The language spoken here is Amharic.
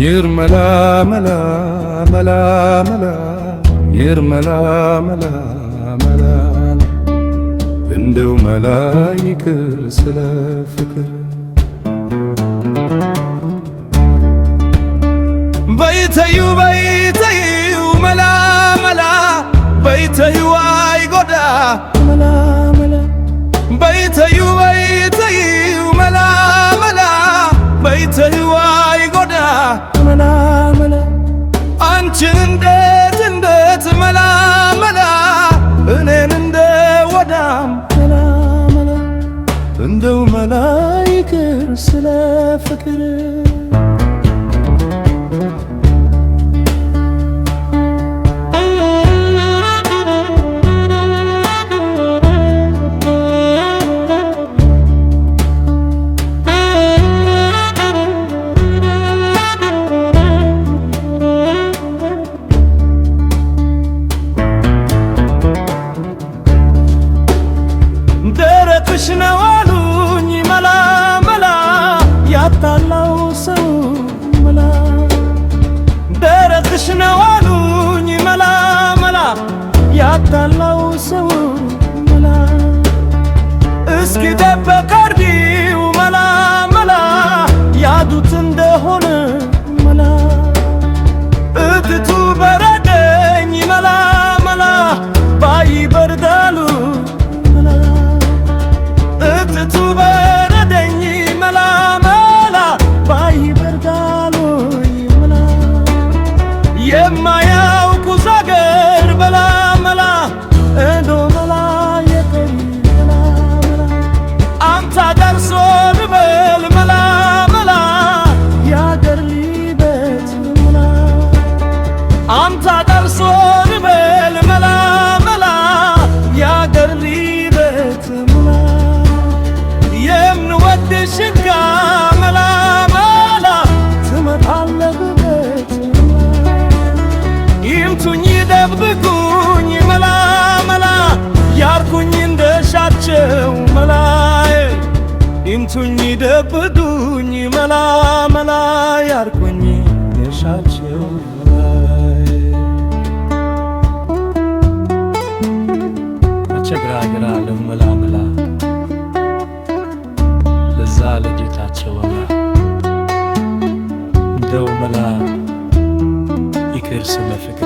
ይርመላ መላ መላ መላ ይርመላ መላ መላ እንደው መላ ይቅር ስለ ፍቅር በይተዩ በይተዩ መላ መላ በይተዩ አይጎዳ መላ መላ በይተዩ በይተዩ መላ መላ በይተዩ አይጎዳ መላ መላ አንቺን እንዴት መላ መላ እኔን እንደ ወዳም መላ መላ እንደው መላ ይቅር ስለ ፍቅር ደረቅሽ ነው አሉኝ መላ መላ ያታላው ሰው መላ ደረቅሽ ነው አሉኝ መላ መላ ያታላው ሰው መላ እስኪ ደበቀርዲው መላ መላ ያዱት እንደሆነ መላ እትቱ በረደኝ መላ መላ ባይበርዳሉ እትቱ በረደኝ መላ መላ ባይበርዳሉ መላ የማያውቁ ዛገር በላ መላ እንዶ መላ የቀሪ መላ መላ አምታ ደርሶ ልበል መላ መላ ያገር ሊበት መላ አምታ ደርሶ ልበል መላ መላ ያገር ሊበት መላ የምንወድሽጋ መላ መላ ትመጣለህ ቤት ይምቱኝ ይደብቁኝ መላ መላ ያርኩኝ እንደሻቸው መላ ይምቱኝ ይደብቁኝ መላ መላ ያርኩኝ እንደሻቸው አቸግራግራ ለመላ መላ ለዛ ለጌታቸው እንደው መላ ይቅር ስለ ፍቅር